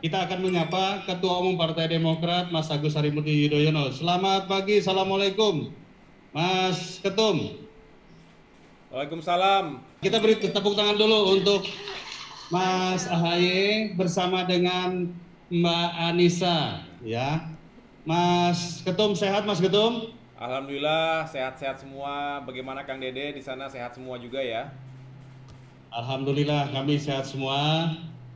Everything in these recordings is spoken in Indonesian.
Kita akan menyapa Ketua Umum Partai Demokrat, Mas Agus Harimurti Yudhoyono. Selamat pagi, Assalamualaikum, Mas Ketum. Waalaikumsalam. Kita beri tepuk tangan dulu untuk Mas AHY bersama dengan Mbak Anissa, ya. Mas Ketum sehat, Mas Ketum? Alhamdulillah sehat-sehat semua. Bagaimana Kang Dede di sana, sehat semua juga ya? Alhamdulillah kami sehat semua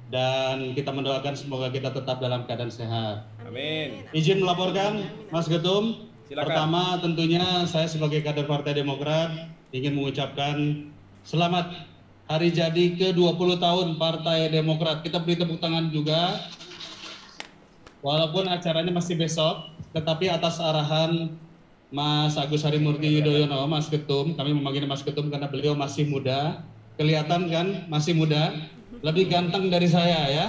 dan kita mendoakan semoga kita tetap dalam keadaan sehat. Amin. Izin melaporkan, Mas Ketum. Silakan. Pertama tentunya saya sebagai kader Partai Demokrat ingin mengucapkan selamat hari jadi ke-20 tahun Partai Demokrat. Kita beri tepuk tangan juga. Walaupun acaranya masih besok, tetapi atas arahan Mas Agus Harimurti Yudhoyono, Mas Ketum, kami memanggil Mas Ketum karena beliau masih muda. Kelihatan kan masih muda, lebih ganteng dari saya ya.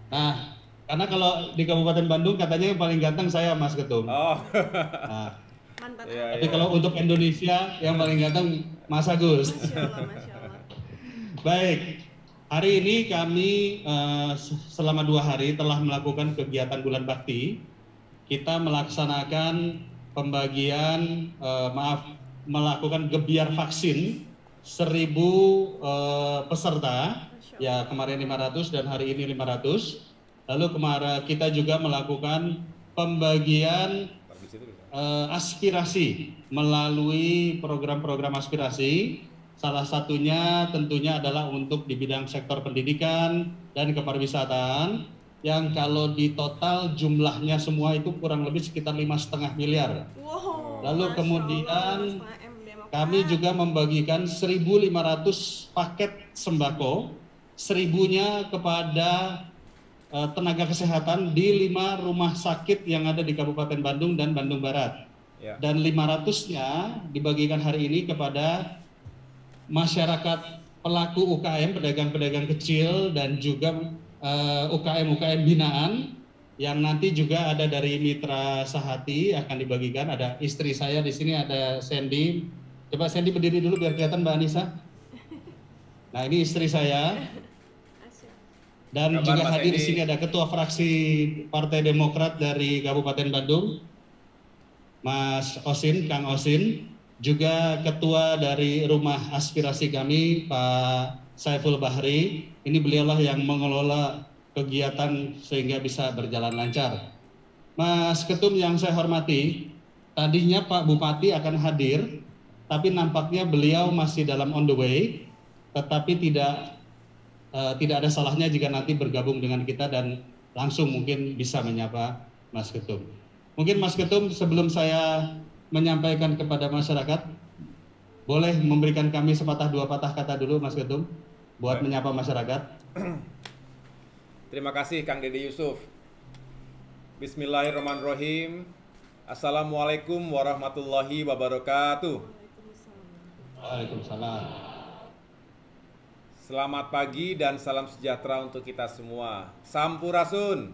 Nah, karena kalau di Kabupaten Bandung katanya yang paling ganteng saya, Mas Ketum. Oh. Nah, Mantap. tapi kalau untuk Indonesia yang paling ganteng Mas Agus. Masya Allah, Masya Allah. Baik, hari ini kami selama 2 hari telah melakukan kegiatan bulan bakti. Kita melaksanakan pembagian, melakukan gebiar vaksin 1.000 peserta. Ya, kemarin 500 dan hari ini 500. Lalu kemarin kita juga melakukan pembagian aspirasi melalui program-program aspirasi. Salah satunya tentunya adalah untuk di bidang sektor pendidikan dan kepariwisataan yang kalau di total jumlahnya semua itu kurang lebih sekitar 5,5 miliar. Wow, Lalu Masya kemudian Allah, kami juga membagikan 1.500 paket sembako, 1.000-nya kepada tenaga kesehatan di 5 rumah sakit yang ada di Kabupaten Bandung dan Bandung Barat. Ya. Dan 500-nya dibagikan hari ini kepada masyarakat pelaku UKM, pedagang-pedagang kecil dan juga UKM-UKM binaan yang nanti juga ada dari Mitra Sahati akan dibagikan. Ada istri saya di sini, ada Sandy. Coba Sandy berdiri dulu biar kelihatan Mbak Anissa. Nah, ini istri saya. Dan Kabar, juga Mas hadir di Sandy. sini ada Ketua Fraksi Partai Demokrat dari Kabupaten Bandung, Mas Osin, Kang Osin. Juga ketua dari rumah aspirasi kami, Pak Saiful Bahri. Ini beliaulah yang mengelola kegiatan sehingga bisa berjalan lancar. Mas Ketum yang saya hormati, tadinya Pak Bupati akan hadir, tapi nampaknya beliau masih dalam on the way, tetapi tidak ada salahnya jika nanti bergabung dengan kita dan langsung mungkin bisa menyapa Mas Ketum. Mungkin Mas Ketum sebelum saya menyampaikan kepada masyarakat, boleh memberikan kami sepatah dua patah kata dulu Mas Ketum buat menyapa masyarakat. Terima kasih Kang Dede Yusuf. Bismillahirrahmanirrahim. Assalamualaikum warahmatullahi wabarakatuh. Waalaikumsalam. Selamat pagi dan salam sejahtera untuk kita semua. Sampurasun.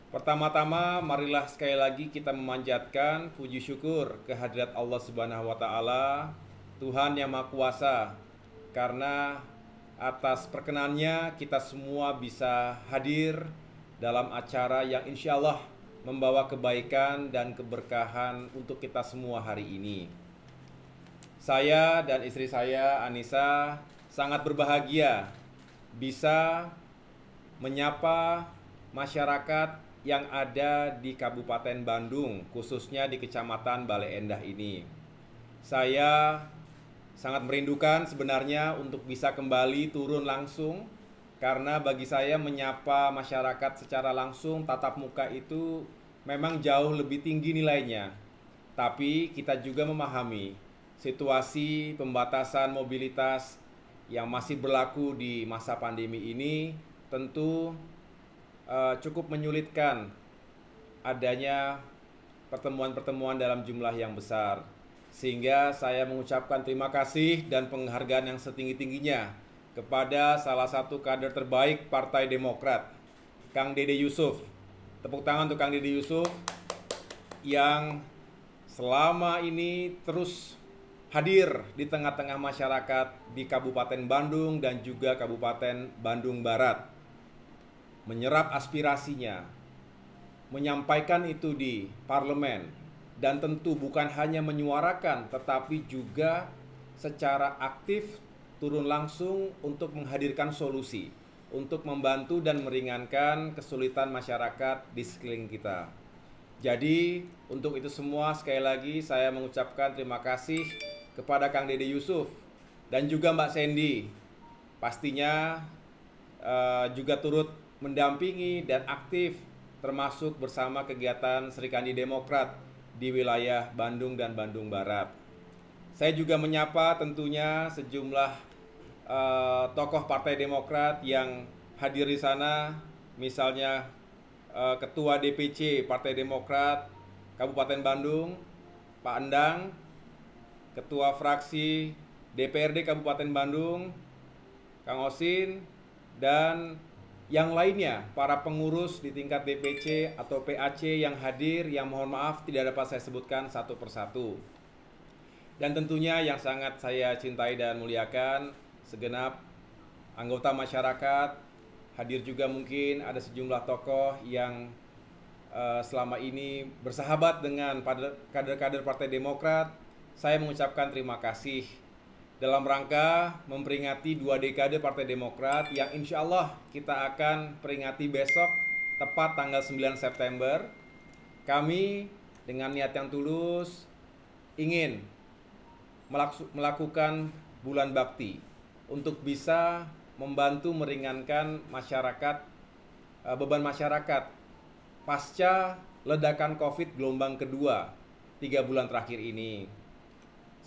Pertama-tama marilah sekali lagi kita memanjatkan puji syukur kehadirat Allah Subhanahu wa taala, Tuhan yang Maha Kuasa, karena atas perkenannya kita semua bisa hadir dalam acara yang insya Allah membawa kebaikan dan keberkahan untuk kita semua hari ini. Saya dan istri saya Anissa sangat berbahagia bisa menyapa masyarakat yang ada di Kabupaten Bandung, khususnya di Kecamatan Bale Endah ini. Saya sangat merindukan sebenarnya untuk bisa kembali turun langsung, karena bagi saya menyapa masyarakat secara langsung tatap muka itu memang jauh lebih tinggi nilainya. Tapi kita juga memahami situasi pembatasan mobilitas yang masih berlaku di masa pandemi ini tentu cukup menyulitkan adanya pertemuan-pertemuan dalam jumlah yang besar. Sehingga saya mengucapkan terima kasih dan penghargaan yang setinggi-tingginya kepada salah satu kader terbaik Partai Demokrat, Kang Dede Yusuf. Tepuk tangan untuk Kang Dede Yusuf yang selama ini terus hadir di tengah-tengah masyarakat di Kabupaten Bandung dan juga Kabupaten Bandung Barat, menyerap aspirasinya, menyampaikan itu di parlemen, dan tentu bukan hanya menyuarakan tetapi juga secara aktif turun langsung untuk menghadirkan solusi, untuk membantu dan meringankan kesulitan masyarakat di sekeliling kita. Jadi untuk itu semua sekali lagi saya mengucapkan terima kasih kepada Kang Dede Yusuf dan juga Mbak Sandy. Pastinya juga turut mendampingi dan aktif termasuk bersama kegiatan Serikandi Demokrat di wilayah Bandung dan Bandung Barat. Saya juga menyapa tentunya sejumlah tokoh Partai Demokrat yang hadir di sana, misalnya Ketua DPC Partai Demokrat Kabupaten Bandung, Pak Endang, Ketua Fraksi DPRD Kabupaten Bandung, Kang Osin, dan yang lainnya, para pengurus di tingkat DPC atau PAC yang hadir, yang mohon maaf tidak dapat saya sebutkan satu persatu. Dan tentunya yang sangat saya cintai dan muliakan, segenap anggota masyarakat, hadir juga mungkin ada sejumlah tokoh yang selama ini bersahabat dengan kader-kader Partai Demokrat. Saya mengucapkan terima kasih dalam rangka memperingati 2 dekade Partai Demokrat yang insya Allah kita akan peringati besok tepat tanggal 9 September. Kami dengan niat yang tulus ingin melakukan bulan bakti untuk bisa membantu meringankan masyarakat, beban masyarakat pasca ledakan COVID gelombang kedua 3 bulan terakhir ini.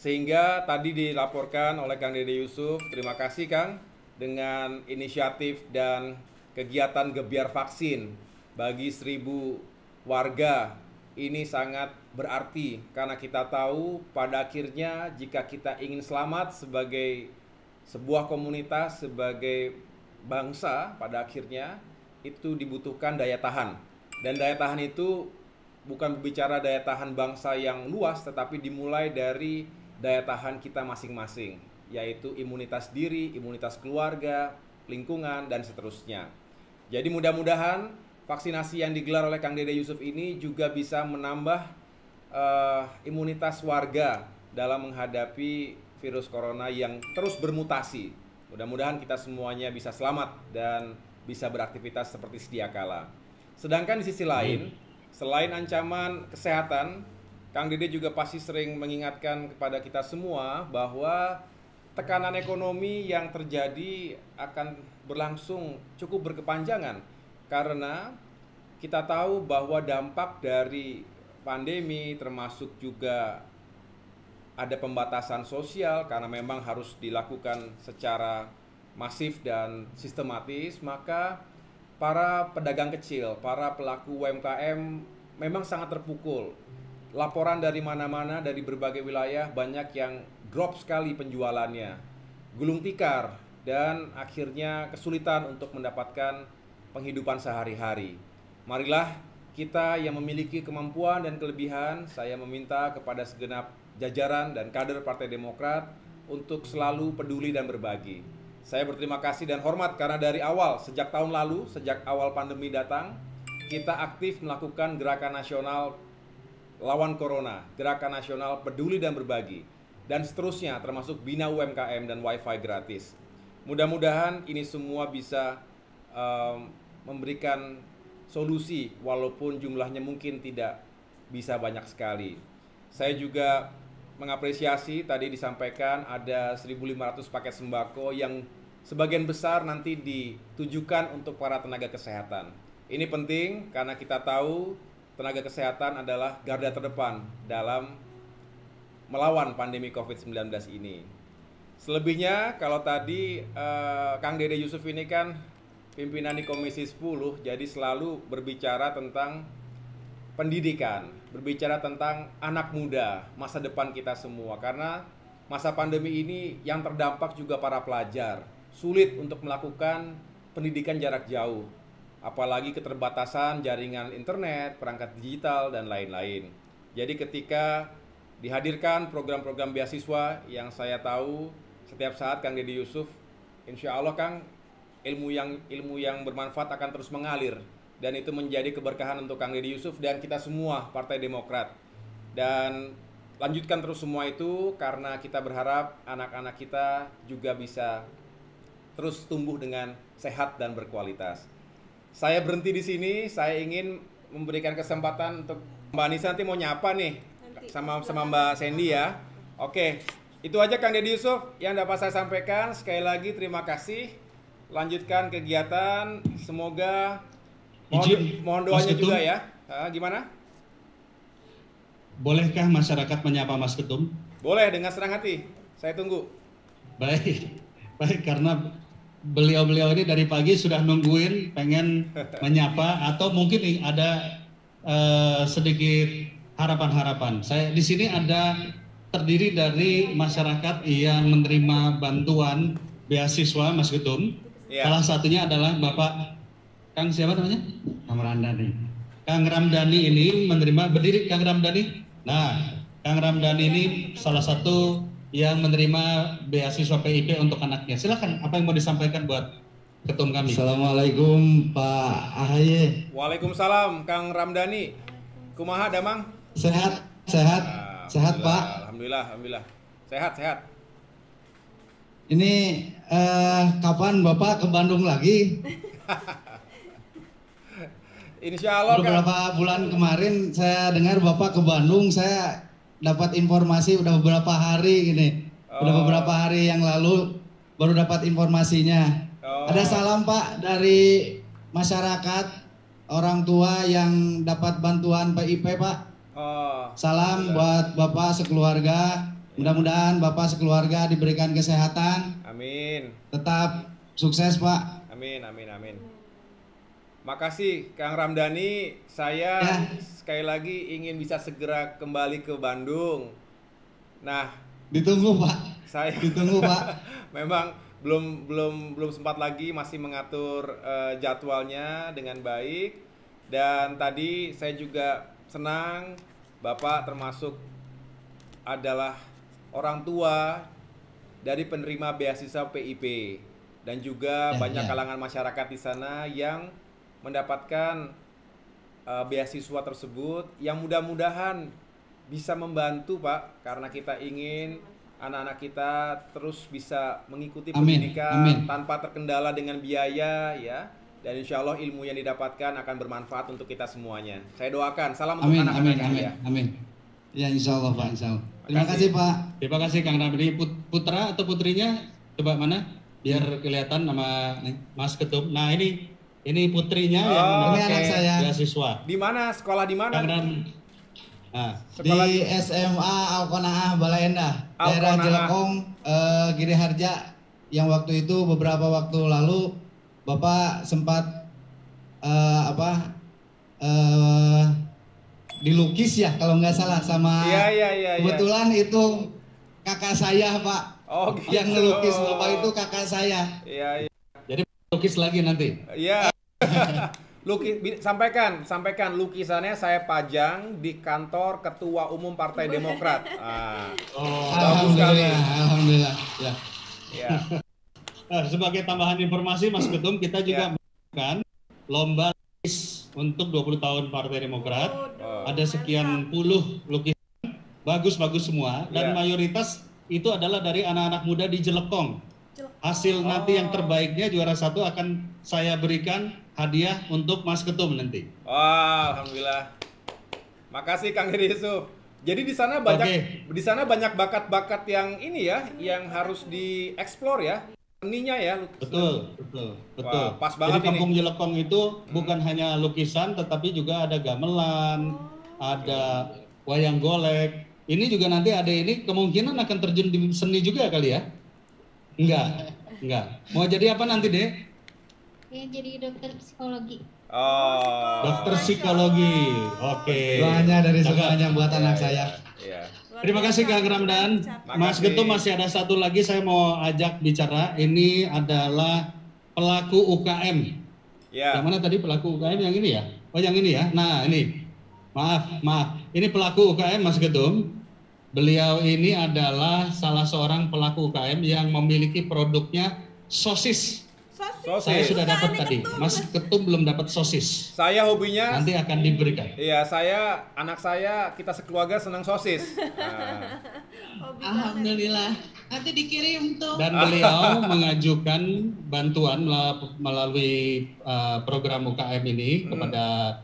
Sehingga tadi dilaporkan oleh Kang Dede Yusuf, terima kasih Kang, dengan inisiatif dan kegiatan gebiar vaksin bagi 1.000 warga. Ini sangat berarti karena kita tahu pada akhirnya jika kita ingin selamat sebagai sebuah komunitas, sebagai bangsa, pada akhirnya itu dibutuhkan daya tahan. Dan daya tahan itu bukan berbicara daya tahan bangsa yang luas, tetapi dimulai dari daya tahan kita masing-masing, yaitu imunitas diri, imunitas keluarga, lingkungan, dan seterusnya. Jadi mudah-mudahan vaksinasi yang digelar oleh Kang Dede Yusuf ini juga bisa menambah imunitas warga dalam menghadapi virus corona yang terus bermutasi. Mudah-mudahan kita semuanya bisa selamat dan bisa beraktivitas seperti sedia kala. Sedangkan di sisi lain, selain ancaman kesehatan, Kang Dede juga pasti sering mengingatkan kepada kita semua bahwa tekanan ekonomi yang terjadi akan berlangsung cukup berkepanjangan karena kita tahu bahwa dampak dari pandemi termasuk juga ada pembatasan sosial karena memang harus dilakukan secara masif dan sistematis, maka para pedagang kecil, para pelaku UMKM memang sangat terpukul. Laporan dari mana-mana, dari berbagai wilayah, banyak yang drop sekali penjualannya, gulung tikar, dan akhirnya kesulitan untuk mendapatkan penghidupan sehari-hari. Marilah kita yang memiliki kemampuan dan kelebihan, saya meminta kepada segenap jajaran dan kader Partai Demokrat untuk selalu peduli dan berbagi. Saya berterima kasih dan hormat karena dari awal, sejak tahun lalu, sejak awal pandemi datang, kita aktif melakukan gerakan nasional lawan corona, gerakan nasional peduli dan berbagi, dan seterusnya termasuk bina UMKM dan wifi gratis. Mudah-mudahan ini semua bisa memberikan solusi walaupun jumlahnya mungkin tidak bisa banyak sekali. Saya juga mengapresiasi tadi disampaikan ada 1.500 paket sembako yang sebagian besar nanti ditujukan untuk para tenaga kesehatan. Ini penting karena kita tahu tenaga kesehatan adalah garda terdepan dalam melawan pandemi COVID-19 ini. Selebihnya kalau tadi Kang Dede Yusuf ini kan pimpinan di Komisi 10, jadi selalu berbicara tentang pendidikan, berbicara tentang anak muda, masa depan kita semua. Karena masa pandemi ini yang terdampak juga para pelajar, sulit untuk melakukan pendidikan jarak jauh, apalagi keterbatasan jaringan internet, perangkat digital, dan lain-lain. Jadi ketika dihadirkan program-program beasiswa yang saya tahu setiap saat Kang Deddy Yusuf, insya Allah Kang, ilmu yang bermanfaat akan terus mengalir, dan itu menjadi keberkahan untuk Kang Deddy Yusuf dan kita semua Partai Demokrat. Dan lanjutkan terus semua itu karena kita berharap anak-anak kita juga bisa terus tumbuh dengan sehat dan berkualitas. Saya berhenti di sini, saya ingin memberikan kesempatan untuk Mbak Anissa nanti mau nyapa nih sama Mbak Sandy ya. Oke, itu aja Kang Deddy Yusuf yang dapat saya sampaikan. Sekali lagi terima kasih. Lanjutkan kegiatan, semoga mohon doanya juga ya. Gimana? Bolehkah masyarakat menyapa Mas Ketum? Boleh, dengan senang hati. Saya tunggu. Baik, karena beliau-beliau ini dari pagi sudah nungguin pengen menyapa atau mungkin ada sedikit harapan-harapan. Saya di sini ada terdiri dari masyarakat yang menerima bantuan beasiswa Mas Ketum. Ya. Salah satunya adalah Bapak Kang siapa namanya? Kang Ramdhani. Kang Ramdhani ini menerima, berdiri Kang Ramdhani. Nah, Kang Ramdhani ini salah satu yang menerima beasiswa PIP untuk anaknya. Silakan, apa yang mau disampaikan buat ketum kami? Assalamualaikum Pak AHY. Waalaikumsalam Kang Ramdhani. Kumaha Damang? Sehat, sehat Pak. Alhamdulillah. Sehat. Ini kapan Bapak ke Bandung lagi? Insya Allah. Beberapa bulan kemarin saya dengar Bapak ke Bandung, saya dapat informasi udah beberapa hari gini. Udah beberapa hari yang lalu baru dapat informasinya. Ada salam Pak dari masyarakat, orang tua yang dapat bantuan PIP Pak. Salam buat Bapak sekeluarga. Mudah-mudahan Bapak sekeluarga diberikan kesehatan. Amin. Tetap sukses Pak. Amin. Makasih Kang Ramdhani, saya sekali lagi ingin bisa segera kembali ke Bandung. Nah, ditunggu Pak. Ditunggu Pak. Memang belum sempat lagi, masih mengatur jadwalnya dengan baik. Dan tadi saya juga senang Bapak termasuk adalah orang tua dari penerima beasiswa PIP dan juga banyak kalangan masyarakat di sana yang mendapatkan beasiswa tersebut yang mudah-mudahan bisa membantu Pak, karena kita ingin anak-anak kita terus bisa mengikuti pendidikan tanpa terkendala dengan biaya ya, dan insya Allah ilmu yang didapatkan akan bermanfaat untuk kita semuanya. Saya doakan, salam untuk anak-anak ya. Amin. Ya insya Allah Pak, insya Allah. Terima kasih Pak. Terima kasih Kang Ramdhani. Putra atau putrinya coba mana biar kelihatan nama Mas Ketum. Nah ini putrinya yang anak saya. Beasiswa. Di mana? Sekolah di mana? Di SMA Alkonaah Balaendah, daerah Jelekong, Giri Harja. Yang waktu itu beberapa waktu lalu Bapak sempat dilukis ya kalau nggak salah sama. Kebetulan itu kakak saya Pak. Oh, gitu. Yang ngelukis Bapak itu kakak saya. Iya. Jadi lukis lagi nanti. Iya. Sampaikan lukisannya saya pajang di kantor Ketua Umum Partai Demokrat. Bagus sekali. Alhamdulillah. Ya. Sebagai tambahan informasi Mas Ketum, kita juga melakukan lomba lukis untuk 20 tahun Partai Demokrat. Ada sekian puluh lukisan, bagus-bagus semua, dan mayoritas itu adalah dari anak-anak muda di Jelekong. Hasil nanti yang terbaiknya juara 1 akan saya berikan hadiah untuk Mas Ketum nanti. Alhamdulillah. Makasih Kang Deddy Yusuf. Jadi di sana banyak bakat-bakat yang ini ya, yang harus dieksplor ya. Seninya ya. Betul. Wah, pas banget. Jadi Kampung Jelekong itu bukan hanya lukisan, tetapi juga ada gamelan, ada wayang golek. Ini juga nanti ada ini kemungkinan akan terjun di seni juga kali ya? Enggak. Mau jadi apa nanti, Dek? Ya, jadi dokter psikologi. Dokter psikologi. Oke. Doanya dari semuanya buat anak saya. Iya. Terima kasih Kang Ramdan. Mas Ketum, masih ada satu lagi saya mau ajak bicara. Ini adalah pelaku UKM. Ya. Yang mana tadi pelaku UKM yang ini ya? Oh, yang ini ya. Nah, ini. Maaf. Ini pelaku UKM Mas Ketum. Beliau ini adalah salah seorang pelaku UKM yang memiliki produknya sosis. Saya sudah dapat tadi, Mas Ketum belum dapat sosis. Saya hobinya. Nanti akan diberikan. Iya, anak saya, kita sekeluarga senang sosis. Nah. Alhamdulillah. Nanti dikirim tuh. Dan beliau mengajukan bantuan melalui program UKM ini kepada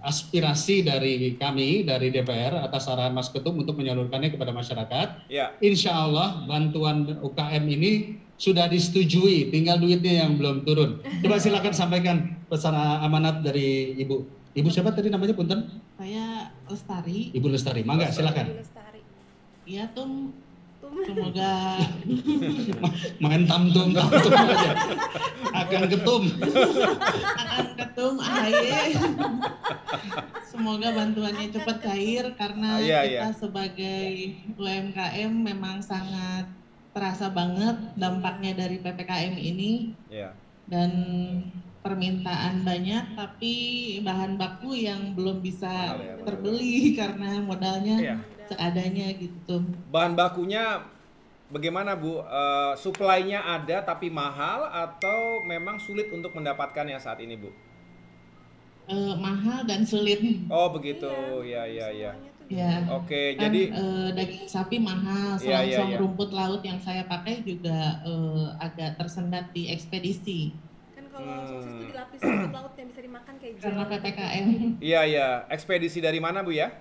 aspirasi dari kami dari DPR atas arahan Mas Ketum untuk menyalurkannya kepada masyarakat. Ya. Insya Allah bantuan UKM ini sudah disetujui, tinggal duitnya yang belum turun. Coba silakan sampaikan pesan amanat dari Ibu. Ibu siapa tadi namanya, punten? Saya Lestari. Ibu Lestari, mangga silakan. Iya, Tum. Semoga main tamtum aja. Akan ketum. AHY. Semoga bantuannya cepat cair karena kita sebagai UMKM memang sangat terasa banget dampaknya dari PPKM ini. Dan permintaan banyak tapi bahan baku yang belum bisa terbeli karena modalnya seadanya gitu. Bahan bakunya bagaimana Bu? Supply-nya ada tapi mahal atau memang sulit untuk mendapatkannya saat ini Bu? Mahal dan sulit. Oh begitu, ya. Ya. Oke, kan, jadi daging sapi mahal, selongsong rumput laut yang saya pakai juga agak tersendat di ekspedisi. Kan kalau sosis itu dilapis rumput laut yang bisa dimakan kayak karena PPKM. Iya. Ekspedisi dari mana Bu ya?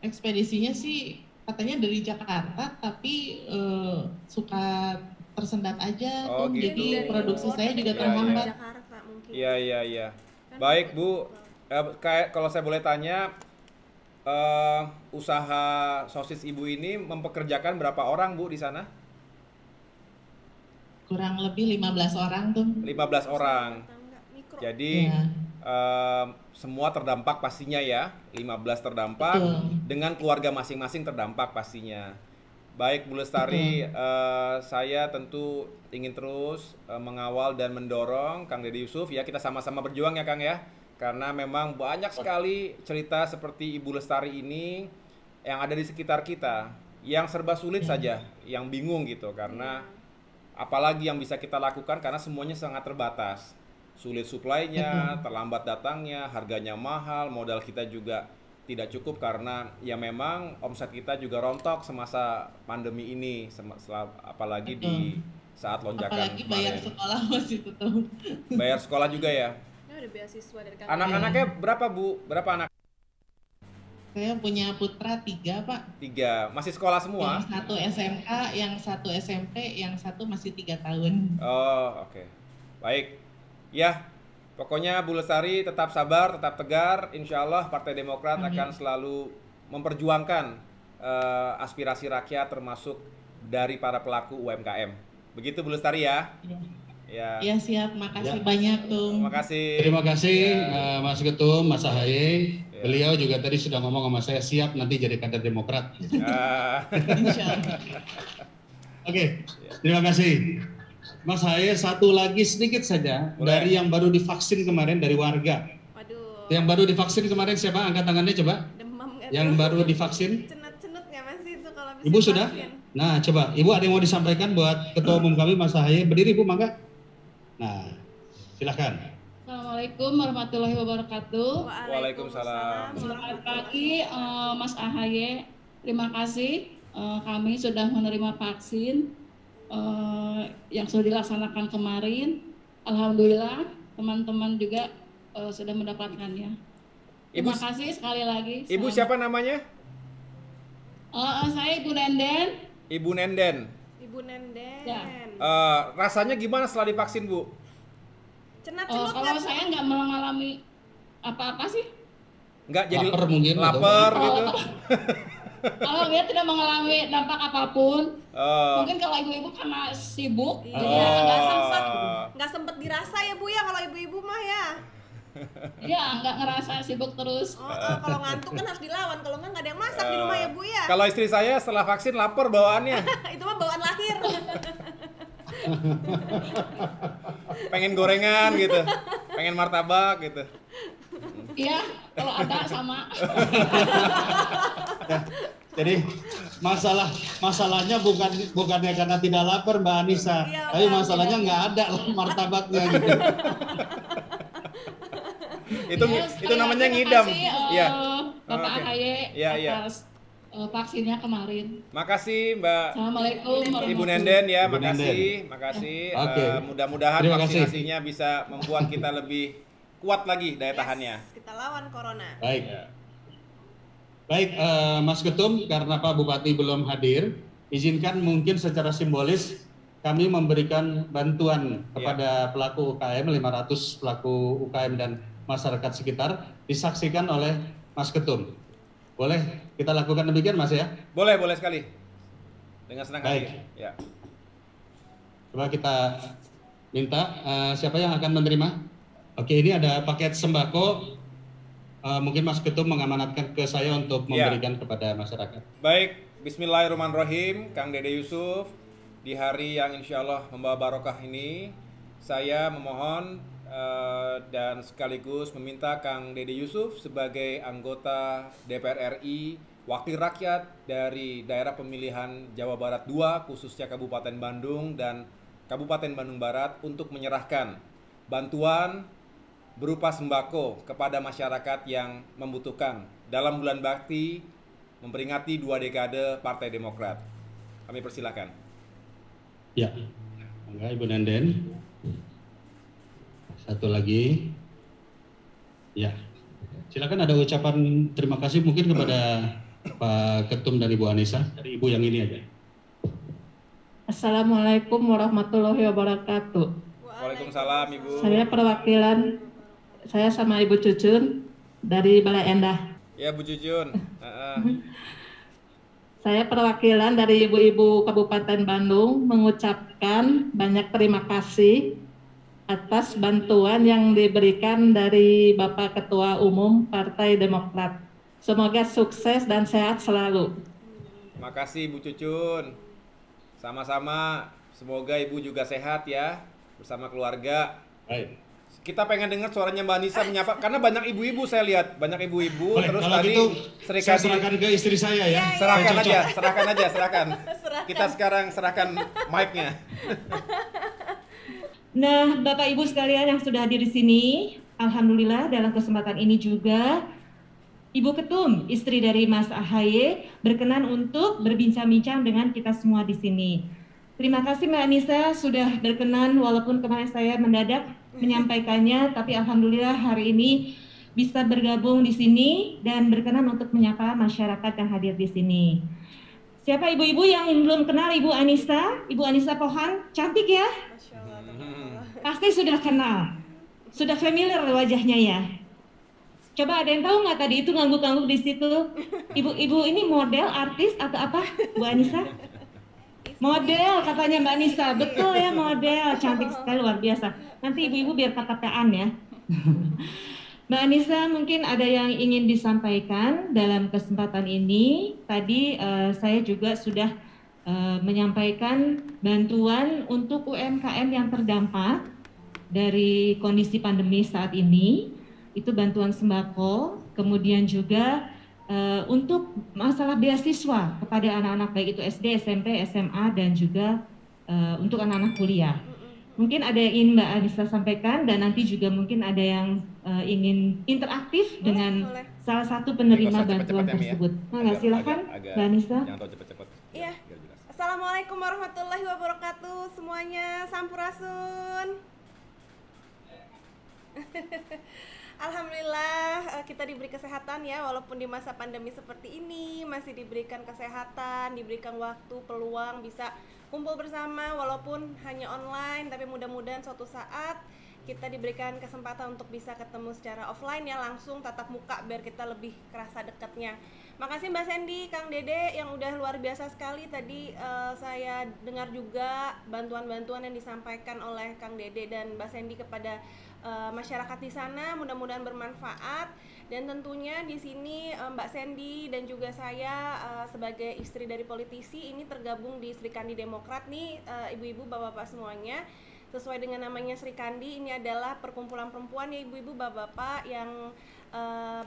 Ekspedisinya sih katanya dari Jakarta, tapi suka tersendat aja, gitu. Jadi produksi saya juga terhambat. Iya. Baik Bu, kalau saya boleh tanya, usaha sosis Ibu ini mempekerjakan berapa orang Bu di sana? Kurang lebih 15 orang tuh. 15 orang. Jadi semua terdampak pastinya ya, 15 terdampak. Dengan keluarga masing-masing terdampak pastinya. Baik Bu Lestari, saya tentu ingin terus mengawal dan mendorong Kang Deddy Yusuf ya, kita sama-sama berjuang ya Kang ya. Karena memang banyak sekali cerita seperti Ibu Lestari ini yang ada di sekitar kita, yang serba sulit saja, yang bingung gitu, karena apalagi yang bisa kita lakukan karena semuanya sangat terbatas. Sulit supply-nya, terlambat datangnya, harganya mahal, modal kita juga tidak cukup karena ya memang omset kita juga rontok semasa pandemi ini, apalagi di saat lonjakan apalagi bayar sekolah masih tetap. Bayar sekolah juga ya? Ada beasiswa dari kantor. Anak-anaknya berapa Bu? Berapa anak? Saya punya putra 3 Pak. 3, masih sekolah semua? Yang 1 SMK, yang 1 SMP, yang 1 masih 3 tahun. Oh oke. Baik. Ya, pokoknya Bu Lestari tetap sabar, tetap tegar. Insya Allah Partai Demokrat akan selalu memperjuangkan aspirasi rakyat termasuk dari para pelaku UMKM. Begitu Bu Lestari ya? Ya siap, makasih banyak tuh. Terima kasih Mas Ketum, Mas AHY. Beliau juga tadi sudah ngomong sama saya, siap nanti jadi kader Demokrat. Oke, terima kasih. Mas AHY, satu lagi sedikit saja. Dari yang baru divaksin kemarin dari warga. Waduh. Yang baru divaksin kemarin siapa? Angkat tangannya coba. Demam gak yang baru divaksin. Cenut-cenut nggak Mas itu kalau bisa Ibu sudah? divaksin? Nah coba, Ibu ada yang mau disampaikan buat Ketua Umum kami Mas AHY. Berdiri Bu, mangga. Nah, silakan. Assalamualaikum warahmatullahi wabarakatuh. Waalaikumsalam. Selamat pagi Mas AHY. Terima kasih kami sudah menerima vaksin yang sudah dilaksanakan kemarin. Alhamdulillah teman-teman juga sudah mendapatkannya. Terima kasih sekali lagi. Ibu siapa namanya? Saya Ibu Nenden. Ibu Nenden. Ibu Nenden. Ya. Rasanya gimana setelah divaksin Bu? Cenat-cenut kalau saya nggak mengalami apa-apa sih. Nggak jadi lapar mungkin. Lapar gitu. Kalau dia tidak mengalami dampak apapun, mungkin kalau ibu-ibu karena sibuk, jadi nggak sempet dirasa ya Bu ya kalau ibu-ibu mah ya. Iya, nggak ngerasa sibuk terus. Kalau ngantuk kan harus dilawan, kalau nggak ada yang masak di rumah ya Bu ya. Kalau istri saya setelah vaksin lapar bawaannya. Itu mah bawaan lahir. Pengen gorengan gitu, pengen martabak gitu. Iya, Kalau ada sama. Ya, jadi masalahnya bukannya karena tidak lapar Mbak Anissa, tapi masalahnya nggak ada martabaknya gitu. itu namanya ngidam. Iya. Bapak AHY atas vaksinnya kemarin. Makasih Mbak. Assalamualaikum Ibu Nenden ya, makasih. Mudah-mudahan vaksinasinya bisa membuat kita lebih kuat lagi daya tahannya. Kita lawan corona. Baik. Baik, Mas Ketum, karena Pak Bupati belum hadir, izinkan mungkin secara simbolis kami memberikan bantuan kepada pelaku UKM, 500 pelaku UKM dan masyarakat sekitar, disaksikan oleh Mas Ketum. Boleh kita lakukan demikian, Mas ya? Boleh sekali. Dengan senang hati. Ya. Coba kita minta siapa yang akan menerima? Oke, ini ada paket sembako. Mungkin Mas Ketum mengamanatkan ke saya untuk memberikan kepada masyarakat. Baik, Bismillahirrahmanirrahim, Kang Dede Yusuf. Di hari yang insya Allah membawa barokah ini, saya memohon dan sekaligus meminta Kang Dede Yusuf sebagai anggota DPR RI, wakil rakyat dari daerah pemilihan Jawa Barat 2, khususnya Kabupaten Bandung dan Kabupaten Bandung Barat, untuk menyerahkan bantuan berupa sembako kepada masyarakat yang membutuhkan dalam bulan bakti memperingati 2 dekade Partai Demokrat. Kami persilakan. Ya, enggak Ibu Nenden. Satu lagi. Ya, silakan ada ucapan terima kasih mungkin kepada Pak Ketum dan Ibu Anissa. Dari Ibu yang ini aja. Assalamualaikum warahmatullahi wabarakatuh. Waalaikumsalam Ibu. Saya perwakilan, saya sama Ibu Cucun dari Balai Endah. Ya Bu Cucun. Saya perwakilan dari ibu-ibu Kabupaten Bandung mengucapkan banyak terima kasih atas bantuan yang diberikan dari Bapak Ketua Umum Partai Demokrat. Semoga sukses dan sehat selalu. Makasih Bu Cucun. Sama-sama, semoga Ibu juga sehat ya bersama keluarga. Baik. Kita pengen dengar suaranya Mbak Anissa menyapa, karena banyak ibu-ibu saya lihat, banyak ibu-ibu. Boleh, terus kalau tadi gitu, saya serahkan ke istri saya ya. Serahkan aja. Kita sekarang serahkan mic-nya. Nah, Bapak Ibu sekalian yang sudah hadir di sini, alhamdulillah dalam kesempatan ini juga Ibu Ketum, istri dari Mas AHY, berkenan untuk berbincang-bincang dengan kita semua di sini. Terima kasih Mbak Anissa sudah berkenan, walaupun kemarin saya mendadak menyampaikannya, tapi alhamdulillah hari ini bisa bergabung di sini dan berkenan untuk menyapa masyarakat yang hadir di sini. Siapa ibu-ibu yang belum kenal Ibu Anissa? Ibu Anissa Pohan, cantik ya? Pasti sudah kenal, sudah familiar wajahnya ya. Coba ada yang tahu nggak tadi itu ngangguk-ngangguk di situ? Ibu-ibu ini model, artis atau apa, Bu Anissa? Model katanya Mbak Anissa, betul ya model, cantik sekali, luar biasa. Nanti ibu-ibu biar KTP-an ya. Mbak Anissa mungkin ada yang ingin disampaikan dalam kesempatan ini. Tadi saya juga sudah menyampaikan bantuan untuk UMKM yang terdampak dari kondisi pandemi saat ini. Itu bantuan sembako, kemudian juga untuk masalah beasiswa kepada anak-anak baik itu SD, SMP, SMA dan juga untuk anak-anak kuliah. Mungkin ada yang ingin Mbak Anissa sampaikan dan nanti juga mungkin ada yang ingin interaktif dengan salah satu penerima bantuan tersebut. Nah, silakan Mbak Anissa. Iya. Assalamualaikum warahmatullahi wabarakatuh semuanya, sampurasun. Alhamdulillah kita diberi kesehatan ya, walaupun di masa pandemi seperti ini masih diberikan kesehatan, diberikan waktu, peluang bisa kumpul bersama walaupun hanya online, tapi mudah-mudahan suatu saat kita diberikan kesempatan untuk bisa ketemu secara offline ya, langsung tatap muka biar kita lebih kerasa dekatnya. Makasih Mbak Sandy, Kang Dede yang udah luar biasa sekali tadi. Saya dengar juga bantuan-bantuan yang disampaikan oleh Kang Dede dan Mbak Sandy kepada masyarakat di sana, mudah-mudahan bermanfaat. Dan tentunya di sini Mbak Sandy dan juga saya sebagai istri dari politisi ini tergabung di Sri Kandi Demokrat nih, ibu-ibu, bapak-bapak semuanya. sesuai dengan namanya Sri Kandi, ini adalah perkumpulan perempuan ya ibu-ibu, bapak-bapak yang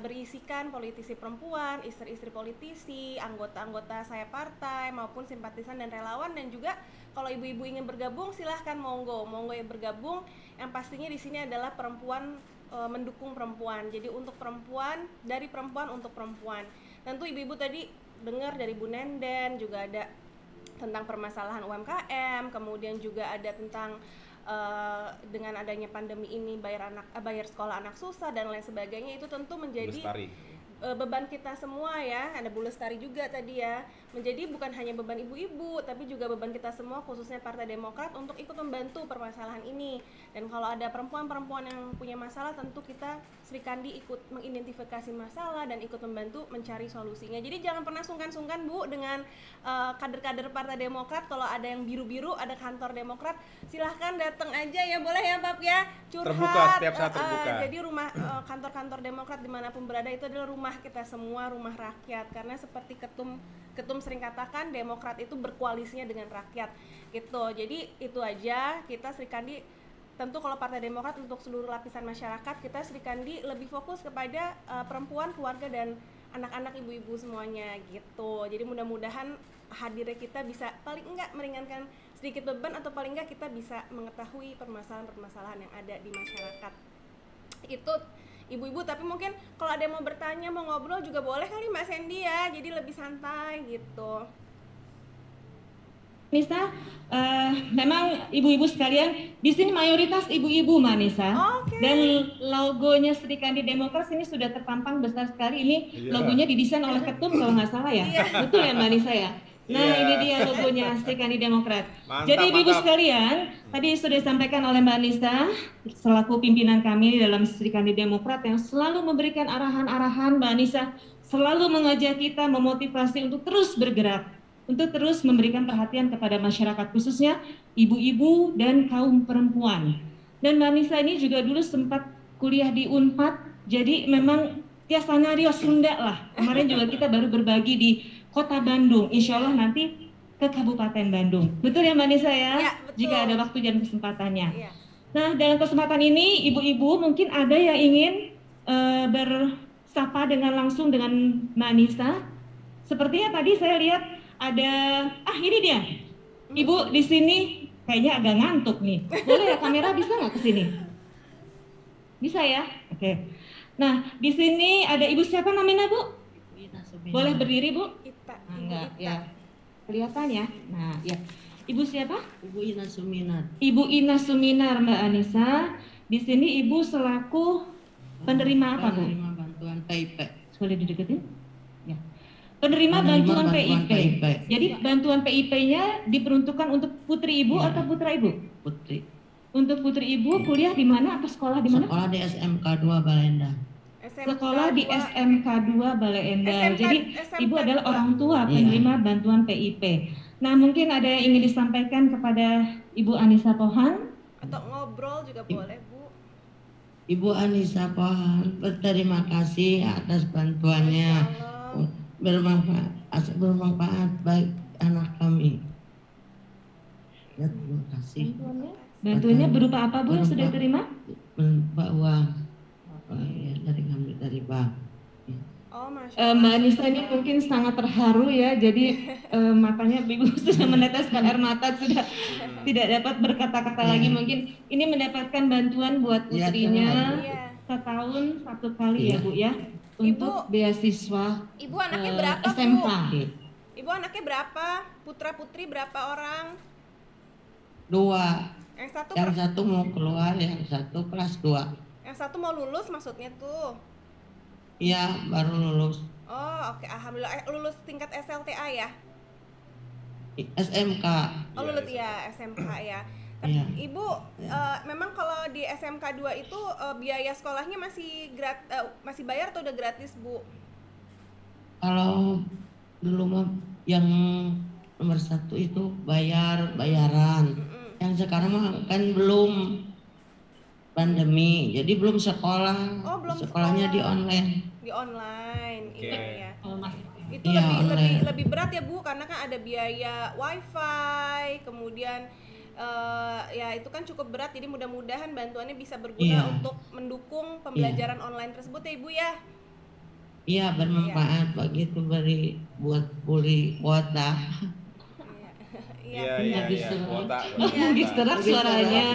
berisikan politisi perempuan, istri-istri politisi, anggota-anggota saya partai maupun simpatisan dan relawan. Dan juga kalau ibu-ibu ingin bergabung silahkan monggo ya bergabung. Yang pastinya di sini adalah perempuan mendukung perempuan. Jadi untuk perempuan, dari perempuan untuk perempuan. Tentu ibu-ibu tadi dengar dari Bu Nenden juga ada tentang permasalahan UMKM, kemudian juga ada tentang dengan adanya pandemi ini bayar sekolah anak susah dan lain sebagainya. Itu tentu menjadi beban kita semua ya. Ada Bu Lestari juga tadi ya, menjadi bukan hanya beban ibu-ibu tapi juga beban kita semua, khususnya Partai Demokrat, untuk ikut membantu permasalahan ini. Dan kalau ada perempuan-perempuan yang punya masalah, tentu kita Sri Kandi ikut mengidentifikasi masalah dan ikut membantu mencari solusinya. Jadi jangan pernah sungkan-sungkan Bu dengan kader-kader Partai Demokrat. Kalau ada yang biru-biru, ada kantor Demokrat, silahkan datang aja ya, boleh ya Pap ya, curhat. Terbuka, setiap saat terbuka. Jadi rumah kantor-kantor Demokrat dimanapun berada itu adalah rumah kita semua, rumah rakyat. Karena seperti ketum sering katakan, Demokrat itu berkoalisinya dengan rakyat gitu. Jadi itu aja, kita Sri Kandi tentu kalau Partai Demokrat untuk seluruh lapisan masyarakat, kita Sri Kandi lebih fokus kepada perempuan, keluarga dan anak-anak, ibu-ibu semuanya gitu. Jadi mudah-mudahan hadirnya kita bisa paling enggak meringankan sedikit beban, atau paling enggak kita bisa mengetahui permasalahan-permasalahan yang ada di masyarakat. Itu ibu-ibu. Tapi mungkin kalau ada yang mau bertanya, mau ngobrol juga boleh kali Mbak Sandy ya, jadi lebih santai gitu. Nisa, memang ibu-ibu sekalian, di sini mayoritas ibu-ibu Mbak Nisa. Dan logonya Sri Kandi Demokrat ini sudah terpampang besar sekali. Ini logonya didesain oleh ketum kalau nggak salah ya. Betul ya Mbak Nisa ya? Nah ini dia logonya Sri Kandi Demokrat. Jadi ibu-ibu sekalian, tadi sudah disampaikan oleh Mbak Nisa selaku pimpinan kami dalam Sri Kandi Demokrat yang selalu memberikan arahan-arahan. Mbak Nisa selalu mengajak kita, memotivasi untuk terus bergerak, untuk terus memberikan perhatian kepada masyarakat, khususnya ibu-ibu dan kaum perempuan. Dan Mbak Nisa ini juga dulu sempat kuliah di Unpad, jadi memang tiasana Rio Sunda lah. Kemarin juga kita baru berbagi di Kota Bandung, insya Allah nanti ke Kabupaten Bandung. Betul ya Mbak Nisa ya? Ya, betul. Jika ada waktu dan kesempatannya. Ya. Nah, dalam kesempatan ini ibu-ibu mungkin ada yang ingin bersapa langsung dengan Mbak Nisa. Sepertinya tadi saya lihat ada, ini dia. Ibu di sini kayaknya agak ngantuk nih. Boleh ya kamera, bisa nggak ke sini? Bisa ya? Oke. Nah, di sini ada ibu siapa namanya Bu? Boleh berdiri Bu? Enggak, ya. Kelihatan ya? Nah, ya. Ibu siapa? Ibu Ina Suminar. Ibu Ina Suminar Mbak Anissa. Di sini Ibu selaku penerima apa Bu? Penerima bantuan PIP. Boleh dideketin? Ya. Penerima bantuan PIP. Jadi bantuan PIP-nya diperuntukkan untuk putri Ibu atau putra Ibu? Putri. Untuk putri Ibu kuliah di mana atau sekolah di mana? Sekolah di SMK 2 Balenda. Sekolah di SMK 2 Bale Endah. Jadi Ibu adalah orang tua penerima bantuan PIP. Nah, mungkin ada yang ingin disampaikan kepada Ibu Anissa Pohan? Atau ngobrol juga boleh, Bu. Ibu Anissa Pohan, berterima kasih atas bantuannya. Bermanfaat bagi anak kami. Ya, terima kasih. Bantuannya berupa apa Bu yang sudah terima? Berupa uang. Ya, dari bank. Mbak Anissa ini mungkin sangat terharu ya, jadi matanya Ibu sudah meneteskan air mata, sudah tidak dapat berkata-kata lagi. Mungkin ini mendapatkan bantuan buat putrinya setahun 1 kali ya Bu ya, untuk beasiswa Ibu anaknya berapa SMK. Bu? Ibu anaknya berapa? Putra putri berapa orang? 2. Yang satu mau keluar, yang satu kelas 2. Yang satu mau lulus maksudnya tuh? Iya, baru lulus. Oh, oke. Alhamdulillah. Lulus tingkat SLTA ya? SMK. Oh, lulus ya, SMK ya. Iya. Ibu, memang kalau di SMK 2 itu biaya sekolahnya masih bayar atau udah gratis, Bu? Kalau dulu mah yang nomor 1 itu bayaran. Yang sekarang mah kan belum pandemi, jadi belum sekolah. Oh, belum sekolahnya sekolah. Di online. Di online, iya. Itu iya, lebih berat ya Bu, karena kan ada biaya wifi, kemudian ya itu kan cukup berat, jadi mudah-mudahan bantuannya bisa berguna untuk mendukung pembelajaran online tersebut ya Ibu ya. Iya, bermanfaat begitu buat pulih kuota. Iya, kuota. Diserak suaranya.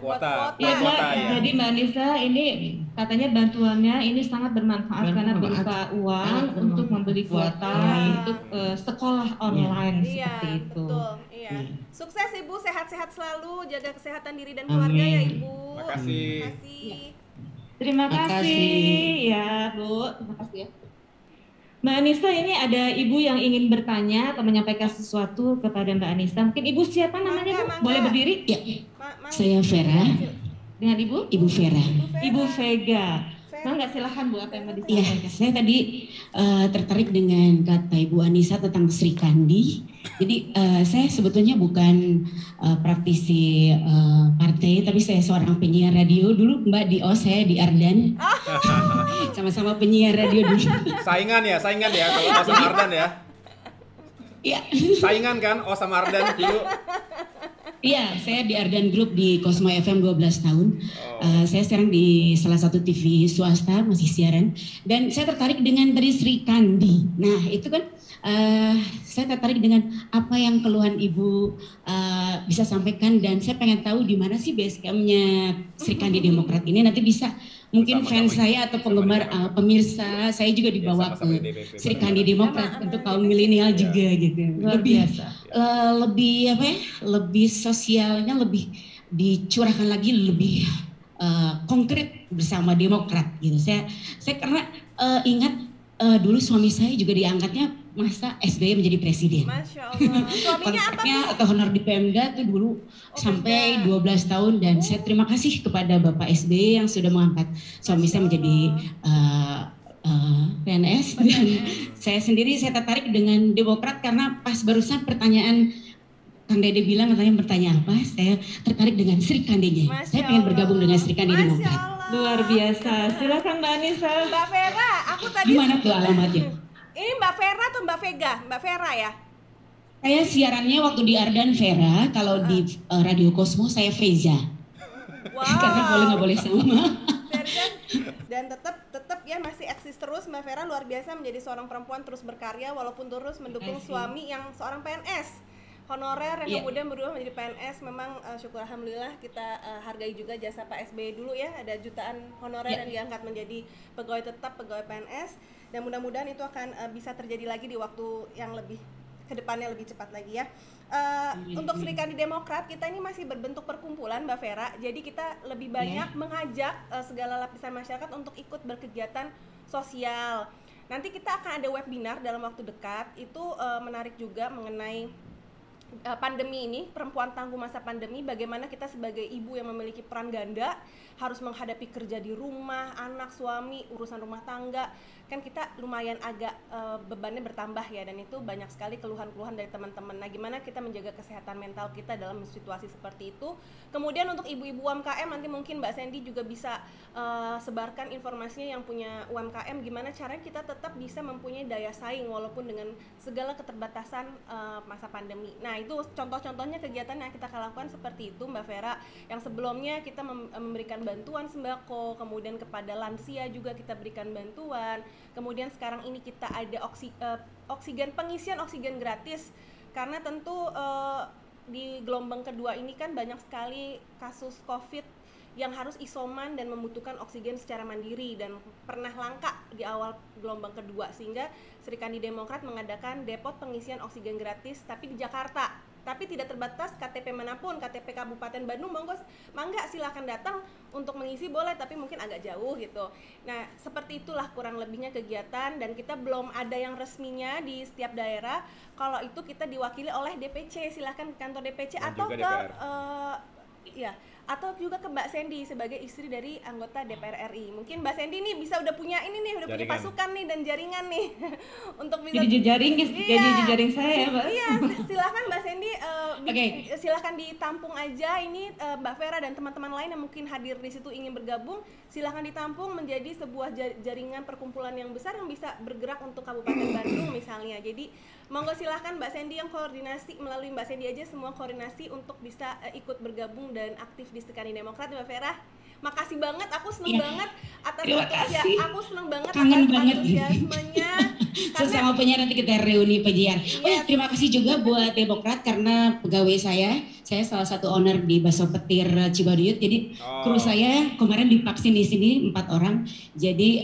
Kuota. Jadi Mbak Anissa ini katanya bantuannya ini sangat bermanfaat karena berupa uang untuk membeli kuota untuk sekolah online seperti itu. Betul. Iya. Sukses Ibu, sehat-sehat selalu, jaga kesehatan diri dan keluarga ya Ibu. Makasih. Terima kasih ya Bu. Terima kasih ya. Mbak Anissa, ini ada ibu yang ingin bertanya atau menyampaikan sesuatu kepada Mbak Anissa. Mungkin ibu siapa namanya Bu? Boleh berdiri? Ya, saya Vera. Dengan ibu? Ibu Vera. Ibu Vega. Enggak, silahkan Bu, apa yang mau disampaikan? Ya, saya tadi tertarik dengan kata Ibu Anissa tentang Sri Kandi. Jadi saya sebetulnya bukan praktisi partai, tapi saya seorang penyiar radio. Dulu Mbak di OS, saya di Ardan. Sama-sama penyiar radio dulu. Saingan ya kalau OS sama Ardan ya. Iya. Saingan kan OS sama Ardan dulu. Iya, saya di Ardan Group di Cosmo FM 12 tahun. Saya sekarang di salah satu TV swasta, masih siaran. Dan saya tertarik dengan dari Sri Kandi. Nah, itu kan saya tertarik dengan apa yang keluhan Ibu bisa sampaikan. Dan saya pengen tahu di mana sih base camp-nya Sri Kandi Demokrat ini. Nanti bisa mungkin fans saya atau penggemar pemirsa saya juga dibawa ke Sri Kandi Demokrat untuk kaum milenial juga gitu. Lebih sosialnya lebih dicurahkan lagi, lebih konkret bersama Demokrat gitu. Saya karena ingat dulu suami saya juga diangkatnya masa SBY menjadi presiden. Masya Allah. Suaminya kontraknya atau honor di Pemda itu dulu sampai 12 tahun dan saya terima kasih kepada Bapak SBY yang sudah mengangkat suami saya menjadi PNS dan saya sendiri saya tertarik dengan Demokrat karena pas barusan pertanyaan Kang Dede bilang katanya bertanya apa, saya tertarik dengan Sri Kandi-nya. Saya pengen bergabung dengan Sri Kandi Demokrat. Luar biasa. Silakan Mbak Anissa. Mbak Vera, aku tadi. Di mana tuh alamatnya? Ini Mbak Vera atau Mbak Vega? Mbak Vera ya? Saya siarannya waktu di Ardan Vera, kalau di Radio Cosmo saya Feza. Wow. Karena nggak boleh sama. Dan tetap ya masih eksis terus Mbak Vera, luar biasa menjadi seorang perempuan terus berkarya walaupun terus mendukung suami yang seorang PNS honorer yang kemudian berubah menjadi PNS. Memang syukur alhamdulillah kita hargai juga jasa Pak SBY dulu ya, ada jutaan honorer yang diangkat menjadi pegawai tetap, pegawai PNS, dan mudah-mudahan itu akan bisa terjadi lagi di waktu yang lebih kedepannya lebih cepat lagi ya. Untuk Sri Kandi Demokrat kita ini masih berbentuk perkumpulan Mbak Vera, jadi kita lebih banyak mengajak segala lapisan masyarakat untuk ikut berkegiatan sosial. Nanti kita akan ada webinar dalam waktu dekat, itu menarik juga mengenai pandemi ini, perempuan tangguh masa pandemi, bagaimana kita sebagai ibu yang memiliki peran ganda harus menghadapi kerja di rumah, anak, suami, urusan rumah tangga, kan kita lumayan agak bebannya bertambah ya, dan itu banyak sekali keluhan-keluhan dari teman-teman. Nah, gimana kita menjaga kesehatan mental kita dalam situasi seperti itu. Kemudian untuk ibu-ibu UMKM nanti mungkin Mbak Sandy juga bisa sebarkan informasinya yang punya UMKM, gimana caranya kita tetap bisa mempunyai daya saing walaupun dengan segala keterbatasan masa pandemi. Nah, itu contoh-contohnya kegiatan yang kita lakukan seperti itu Mbak Vera, yang sebelumnya kita memberikan bantuan sembako, kemudian kepada lansia juga kita berikan bantuan, kemudian sekarang ini kita ada oksigen, pengisian oksigen gratis, karena tentu di gelombang kedua ini kan banyak sekali kasus COVID yang harus isoman dan membutuhkan oksigen secara mandiri dan pernah langka di awal gelombang kedua, sehingga Sri Kandi Demokrat mengadakan depot pengisian oksigen gratis tapi di Jakarta, tapi tidak terbatas KTP manapun, KTP Kabupaten Bandung mangga silahkan datang untuk mengisi boleh, tapi mungkin agak jauh gitu. Nah, seperti itulah kurang lebihnya kegiatan, dan kita belum ada yang resminya di setiap daerah. Kalau itu kita diwakili oleh DPC, silahkan ke kantor DPC atau ke atau juga ke Mbak Sandy sebagai istri dari anggota DPR RI. Mungkin Mbak Sandy nih bisa udah punya ini nih, udah punya pasukan nih dan jaringan nih untuk bisa jadi jejaring saya ya, Mbak. Iya, silakan Mbak Sandy, silakan ditampung aja ini Mbak Vera dan teman-teman lain yang mungkin hadir di situ ingin bergabung, silakan ditampung menjadi sebuah jaringan perkumpulan yang besar yang bisa bergerak untuk Kabupaten Bandung misalnya. Jadi monggo silahkan Mbak Sandy yang koordinasi, melalui Mbak Sandy aja semua koordinasi untuk bisa ikut bergabung dan aktif di Sekani Demokrat. Mbak Vera, makasih banget, aku seneng banget atas aku seneng banget kangen atas banget antusiasmenya. Sesama penyiar nanti kita reuni penyiar. Oh ya, terima kasih juga buat Demokrat karena pegawai saya salah satu owner di Bakso Petir Cibaduyut. Jadi kru saya kemarin divaksin di sini 4 orang. Jadi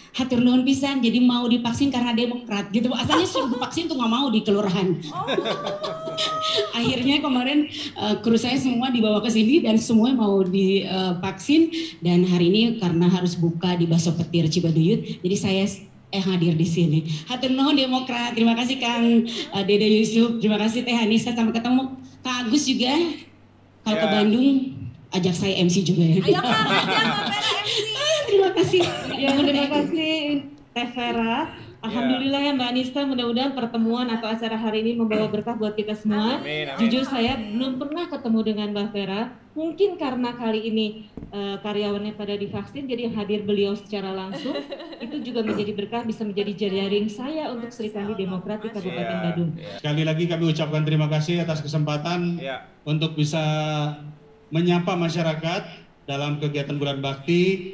hatur nuhun pisan, jadi mau divaksin karena Demokrat gitu. Asalnya suruh vaksin tuh nggak mau di kelurahan. Akhirnya kemarin kru saya semua dibawa ke sini dan semua mau divaksin. Dan hari ini karena harus buka di Bakso Petir Cibaduyut, jadi saya hadir di sini. Hatur nuhun Demokrat, terima kasih Kang Dede Yusuf, terima kasih Teh Anissa, sampai ketemu Kang Agus juga. Kalau ke Bandung ajak saya MC juga ya. Ayo Kang, ajak MC. Terima kasih. Ya, terima kasih Teh Vera. Alhamdulillah ya Mbak Anissa, mudah-mudahan pertemuan atau acara hari ini membawa berkah buat kita semua. Amin. Jujur saya belum pernah ketemu dengan Mbak Vera. Mungkin karena kali ini karyawannya pada divaksin, jadi hadir beliau secara langsung. Itu juga menjadi berkah, bisa menjadi jaring saya untuk Serikandi Demokrat di Kabupaten Bandung. Sekali lagi kami ucapkan terima kasih atas kesempatan untuk bisa menyapa masyarakat dalam kegiatan Bulan Bakti.